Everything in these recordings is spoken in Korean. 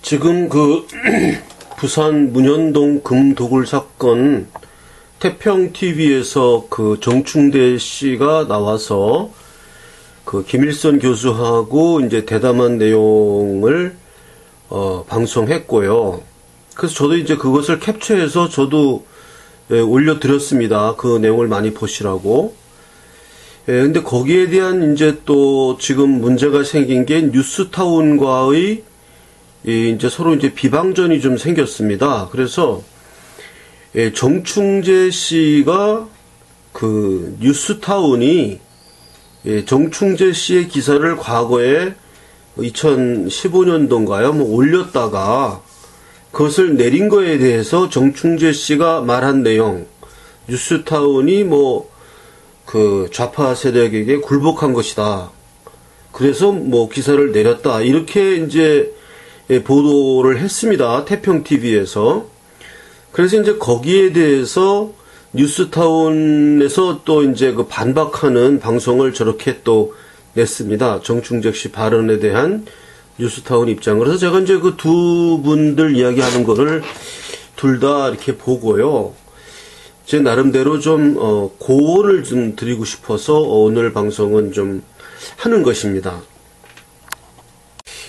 지금 그 부산 문현동 금도굴 사건 태평TV에서 그 정충대 씨가 나와서 그 김일성 교수하고 이제 대담한 내용을 방송했고요. 그래서 저도 이제 그것을 캡처해서 저도 올려드렸습니다. 그 내용을 많이 보시라고. 근데 거기에 대한 이제 또 지금 문제가 생긴 게 뉴스타운과의 이제 서로 이제 비방전이 좀 생겼습니다. 그래서 정충재 씨가 그 뉴스타운이 정충재 씨의 기사를 과거에 2015년도인가요? 뭐 올렸다가 그것을 내린 거에 대해서 정충재 씨가 말한 내용, 뉴스타운이 뭐 그 좌파 세력에게 굴복한 것이다. 그래서 뭐 기사를 내렸다. 이렇게 이제 보도를 했습니다. 태평TV에서. 그래서 이제 거기에 대해서 뉴스타운에서 또 이제 그 반박하는 방송을 저렇게 또 냈습니다. 정충재 씨 발언에 대한 뉴스타운 입장. 그래서 제가 이제 그 두 분들 이야기하는 거를 둘 다 이렇게 보고요. 제 나름대로 좀 고언을 좀 드리고 싶어서 오늘 방송은 좀 하는 것입니다.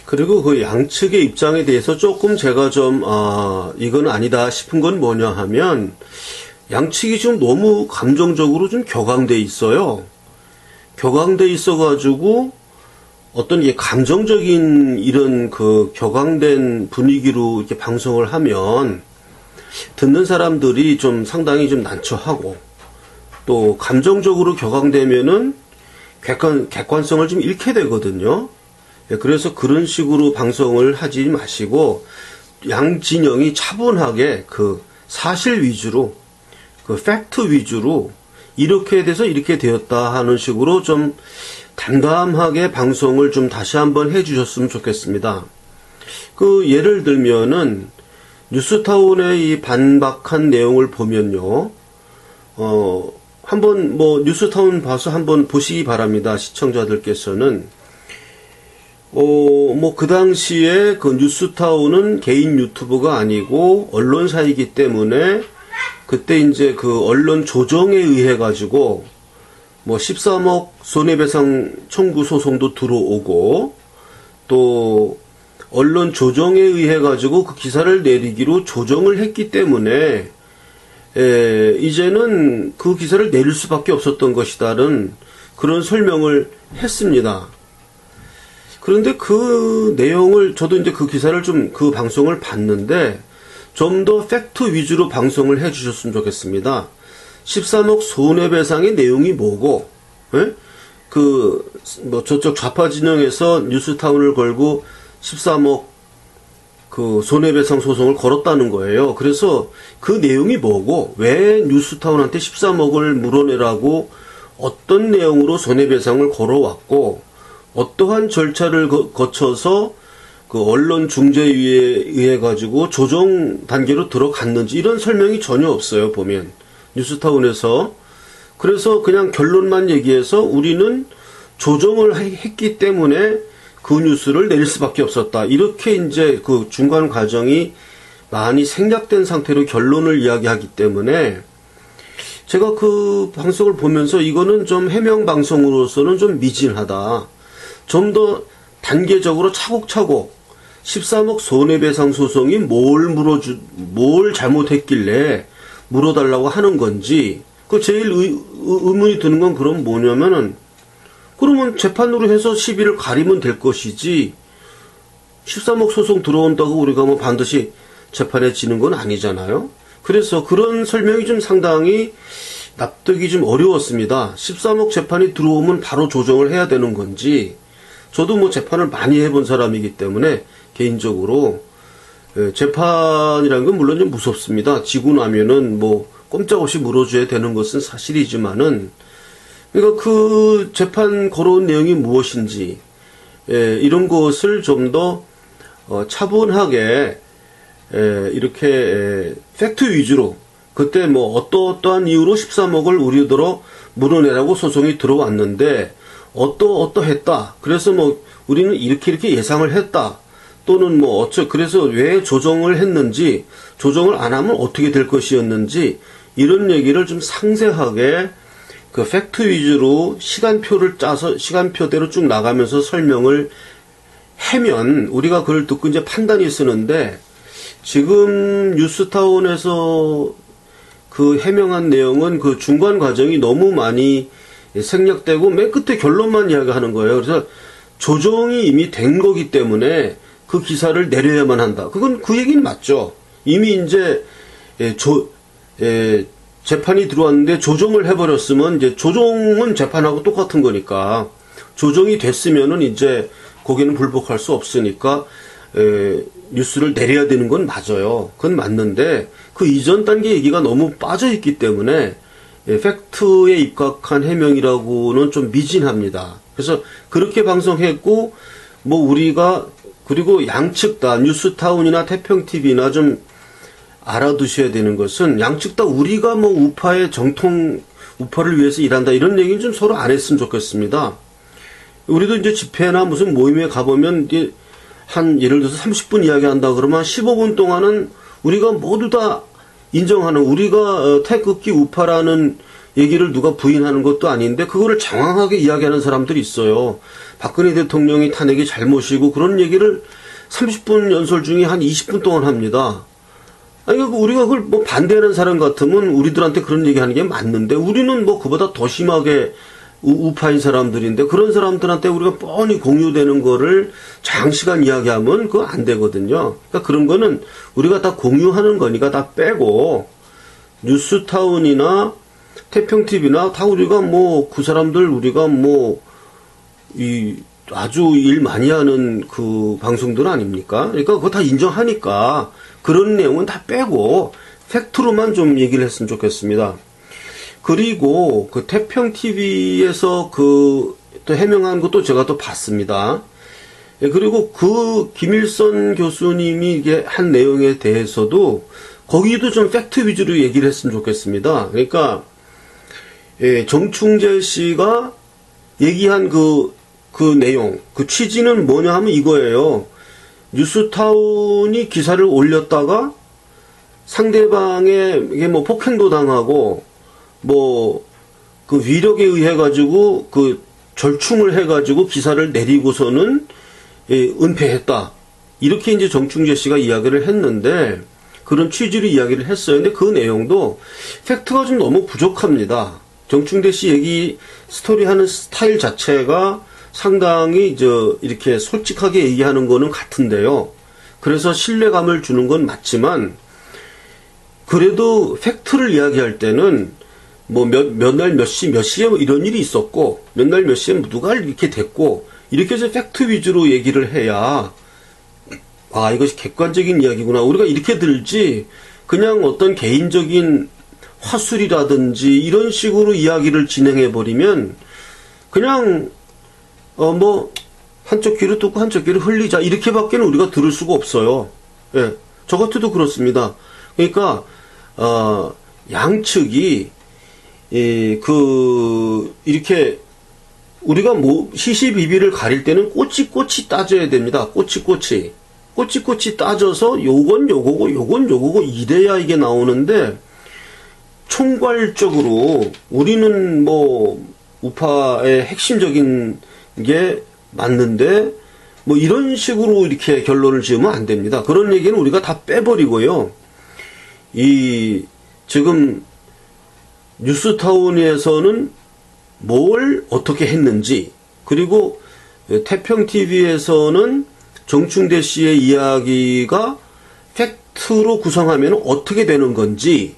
그리고 그 양측의 입장에 대해서 조금 제가 좀 이건 아니다 싶은 건 뭐냐 하면 양측이 좀 너무 감정적으로 좀 격앙돼 있어요. 격앙돼 있어가지고 어떤 게 감정적인 이런 그 격앙된 분위기로 이렇게 방송을 하면 듣는 사람들이 좀 상당히 좀 난처하고 또 감정적으로 격앙되면은 객관성을 좀 잃게 되거든요. 그래서 그런 식으로 방송을 하지 마시고 양 진영이 차분하게 그 사실 위주로 그 팩트 위주로 이렇게 돼서 이렇게 되었다 하는 식으로 좀 담담하게 방송을 좀 다시 한번 해 주셨으면 좋겠습니다. 그 예를 들면은 뉴스타운의 이 반박한 내용을 보면요. 한번 뭐 뉴스타운 봐서 한번 보시기 바랍니다. 시청자들께서는. 뭐 그 당시에 그 뉴스타운은 개인 유튜브가 아니고 언론사이기 때문에 그때 이제 그 언론 조정에 의해 가지고 뭐 13억 손해배상 청구 소송도 들어오고 또 언론 조정에 의해 가지고 그 기사를 내리기로 조정을 했기 때문에 이제는 그 기사를 내릴 수밖에 없었던 것이다는 그런 설명을 했습니다. 그런데 그 내용을 저도 이제 그 기사를 좀 그 방송을 봤는데 좀 더 팩트 위주로 방송을 해 주셨으면 좋겠습니다. 13억 손해배상의 내용이 뭐고, 그 뭐 저쪽 좌파 진영에서 뉴스타운을 걸고 13억 그 손해배상 소송을 걸었다는 거예요. 그래서 그 내용이 뭐고 왜 뉴스타운한테 13억을 물어내라고 어떤 내용으로 손해배상을 걸어왔고 어떠한 절차를 거쳐서 그 언론 중재위에 의해 가지고 조정 단계로 들어갔는지 이런 설명이 전혀 없어요. 보면 뉴스타운에서. 그래서 그냥 결론만 얘기해서 우리는 조정을 했기 때문에 그 뉴스를 내릴 수밖에 없었다. 이렇게 이제 그 중간 과정이 많이 생략된 상태로 결론을 이야기하기 때문에 제가 그 방송을 보면서 이거는 좀 해명 방송으로서는 좀 미진하다. 좀 더 단계적으로 차곡차곡 13억 손해배상 소송이 뭘 잘못했길래 물어달라고 하는 건지 그 제일 의문이 드는 건 그럼 뭐냐면은 그러면 재판으로 해서 시비를 가리면 될 것이지 13억 소송 들어온다고 우리가 뭐 반드시 재판에 지는 건 아니잖아요. 그래서 그런 설명이 좀 상당히 납득이 좀 어려웠습니다. 13억 재판이 들어오면 바로 조정을 해야 되는 건지 저도 뭐 재판을 많이 해본 사람이기 때문에 개인적으로 재판이라는 건 물론 좀 무섭습니다. 지고 나면은 뭐 꼼짝없이 물어줘야 되는 것은 사실이지만은 그러니까 그 재판 걸어온 내용이 무엇인지 이런 것을 좀 더 차분하게 이렇게 팩트 위주로 그때 뭐 어떠한 이유로 13억을 우리들어 물어내라고 소송이 들어왔는데 어떠했다. 그래서 뭐 우리는 이렇게 예상을 했다. 또는 뭐 그래서 왜 조정을 했는지, 조정을 안 하면 어떻게 될 것이었는지, 이런 얘기를 좀 상세하게 그 팩트 위주로 시간표를 짜서 시간표대로 쭉 나가면서 설명을 하면 우리가 그걸 듣고 이제 판단이 쓰는데, 지금 뉴스타운에서 그 해명한 내용은 그 중간 과정이 너무 많이 생략되고 맨 끝에 결론만 이야기하는 거예요. 그래서 조정이 이미 된 거기 때문에 그 기사를 내려야만 한다. 그건 그 얘기는 맞죠. 이미 이제 재판이 들어왔는데 조정을 해버렸으면 이제 조정은 재판하고 똑같은 거니까 조정이 됐으면은 이제 거기는 불복할 수 없으니까 뉴스를 내려야 되는 건 맞아요. 그건 맞는데 그 이전 단계 얘기가 너무 빠져있기 때문에 팩트에 입각한 해명이라고는 좀 미진합니다. 그래서 그렇게 방송했고 뭐 우리가 그리고 양측 다 뉴스타운이나 태평TV나 좀 알아두셔야 되는 것은 양측 다 우리가 뭐 우파의 정통 우파를 위해서 일한다 이런 얘기는 좀 서로 안 했으면 좋겠습니다. 우리도 이제 집회나 무슨 모임에 가보면 이게 한 예를 들어서 30분 이야기한다 그러면 15분 동안은 우리가 모두 다 인정하는 우리가 태극기 우파라는 얘기를 누가 부인하는 것도 아닌데 그거를 장황하게 이야기하는 사람들이 있어요. 박근혜 대통령이 탄핵이 잘못이고 그런 얘기를 30분 연설 중에 한 20분 동안 합니다. 아니 우리가 그걸 뭐 반대하는 사람 같으면 우리들한테 그런 얘기하는 게 맞는데 우리는 뭐 그보다 더 심하게 우파인 사람들인데 그런 사람들한테 우리가 뻔히 공유되는 거를 장시간 이야기하면 그거 안 되거든요. 그러니까 그런 거는 우리가 다 공유하는 거니까 다 빼고 뉴스타운이나 태평TV나 다 우리가 뭐 그 사람들 우리가 뭐 이 아주 일 많이 하는 그 방송들 아닙니까? 그러니까 그거 다 인정하니까 그런 내용은 다 빼고 팩트로만 좀 얘기를 했으면 좋겠습니다. 그리고 그 태평TV에서 그 또 해명한 것도 제가 또 봤습니다. 그리고 그 김일선 교수님이 이게 한 내용에 대해서도 거기도 좀 팩트 위주로 얘기를 했으면 좋겠습니다. 그러니까 정충재 씨가 얘기한 그 내용, 그 취지는 뭐냐 하면 이거예요. 뉴스타운이 기사를 올렸다가 상대방에게 뭐 폭행도 당하고 뭐 그 위력에 의해 가지고 그 절충을 해 가지고 기사를 내리고서는 은폐했다. 이렇게 이제 정충재 씨가 이야기를 했는데 그런 취지로 이야기를 했어요. 근데 그 내용도 팩트가 좀 너무 부족합니다. 정충재 씨 얘기 스토리 하는 스타일 자체가 상당히 이렇게 솔직하게 얘기하는 거는 같은데요. 그래서 신뢰감을 주는 건 맞지만 그래도 팩트를 이야기할 때는 뭐 몇 날 몇 시에 뭐 이런 일이 있었고 몇 날 몇 시에 누가 이렇게 됐고 이렇게 해서 팩트 위주로 얘기를 해야 아 이것이 객관적인 이야기구나 우리가 이렇게 들지 그냥 어떤 개인적인 화술이라든지 이런 식으로 이야기를 진행해 버리면 그냥 뭐 한쪽 귀를 뚫고 한쪽 귀를 흘리자 이렇게밖에는 우리가 들을 수가 없어요. 예, 저 같아도 그렇습니다. 그러니까 양측이 이렇게 우리가 뭐 시시비비를 가릴 때는 꼬치꼬치 따져야 됩니다. 꼬치꼬치 따져서 요건 요거고 요건 요거고 이래야 이게 나오는데 총괄적으로 우리는 뭐 우파의 핵심적인 게 맞는데 뭐 이런 식으로 이렇게 결론을 지으면 안 됩니다. 그런 얘기는 우리가 다 빼버리고요. 지금 뉴스타운에서는 뭘 어떻게 했는지 그리고 태평TV에서는 정충대 씨의 이야기가 팩트로 구성하면 어떻게 되는 건지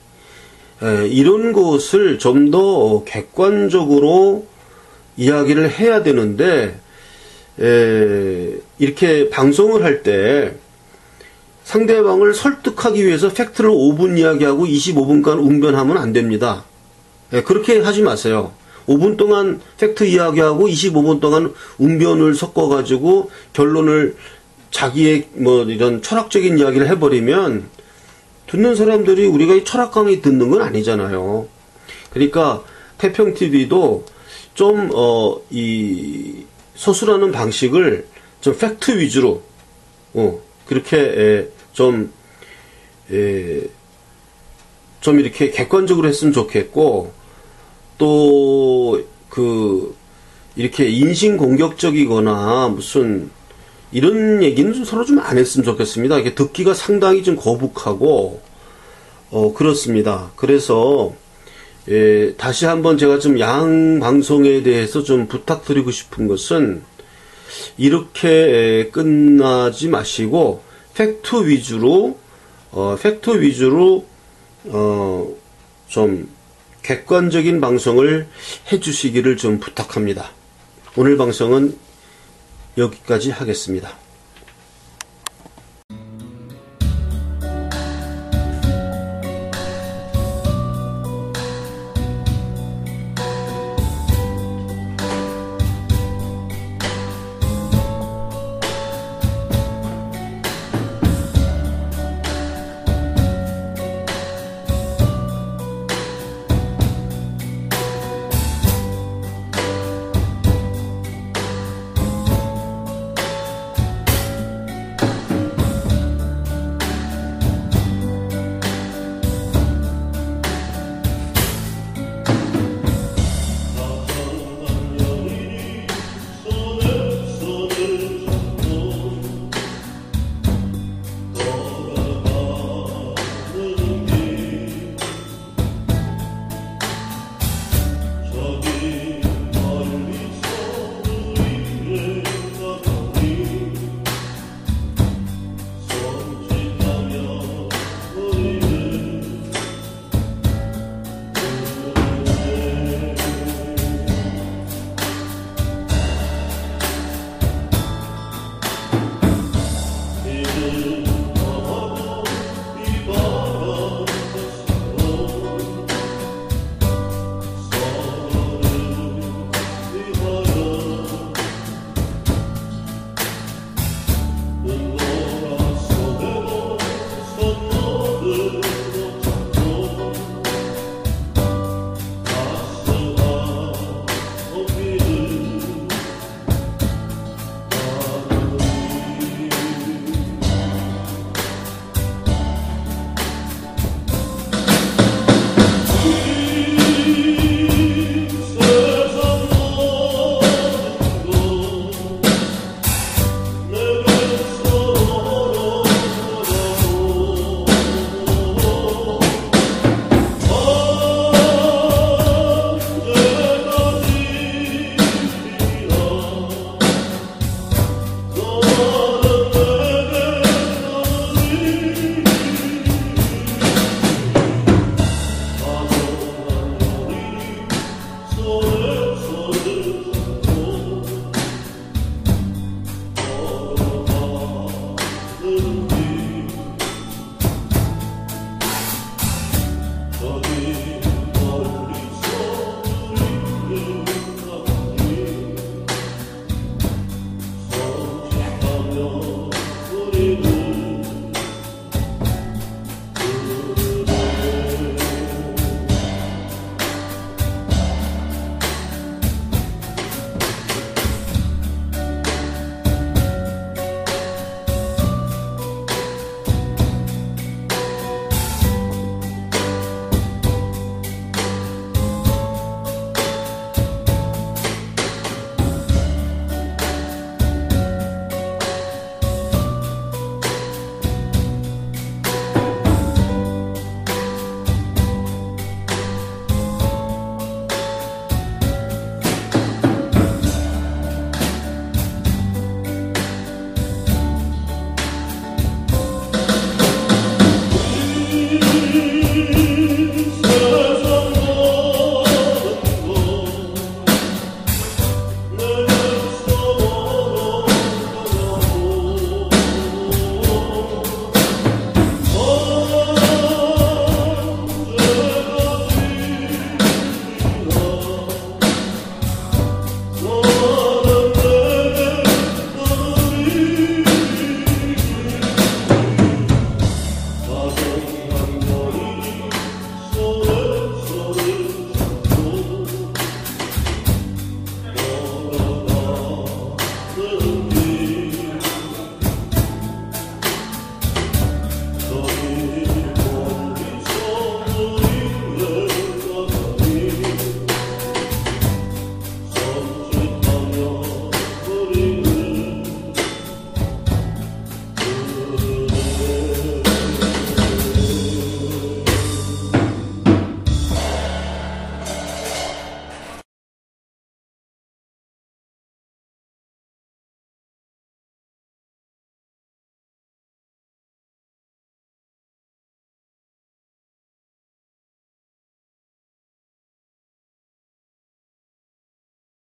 이런 것을 좀 더 객관적으로 이야기를 해야 되는데 이렇게 방송을 할 때 상대방을 설득하기 위해서 팩트를 5분 이야기하고 25분간 웅변하면 안 됩니다. 그렇게 하지 마세요. 5분 동안 팩트 이야기하고 25분 동안 웅변을 섞어가지고 결론을 자기의 뭐 이런 철학적인 이야기를 해버리면 듣는 사람들이 우리가 이 철학 강의 듣는 건 아니잖아요. 그러니까 태평TV도 좀 이 서술하는 방식을 좀 팩트 위주로 그렇게 좀 이렇게 객관적으로 했으면 좋겠고, 또 이렇게 인신공격적이거나 무슨 이런 얘기는 좀 서로 좀 안 했으면 좋겠습니다. 이게 듣기가 상당히 좀 거북하고 그렇습니다. 그래서 다시 한번 제가 좀 양 방송에 대해서 좀 부탁드리고 싶은 것은 이렇게 끝나지 마시고 팩트 위주로 좀 객관적인 방송을 해주시기를 좀 부탁합니다. 오늘 방송은 여기까지 하겠습니다. 소를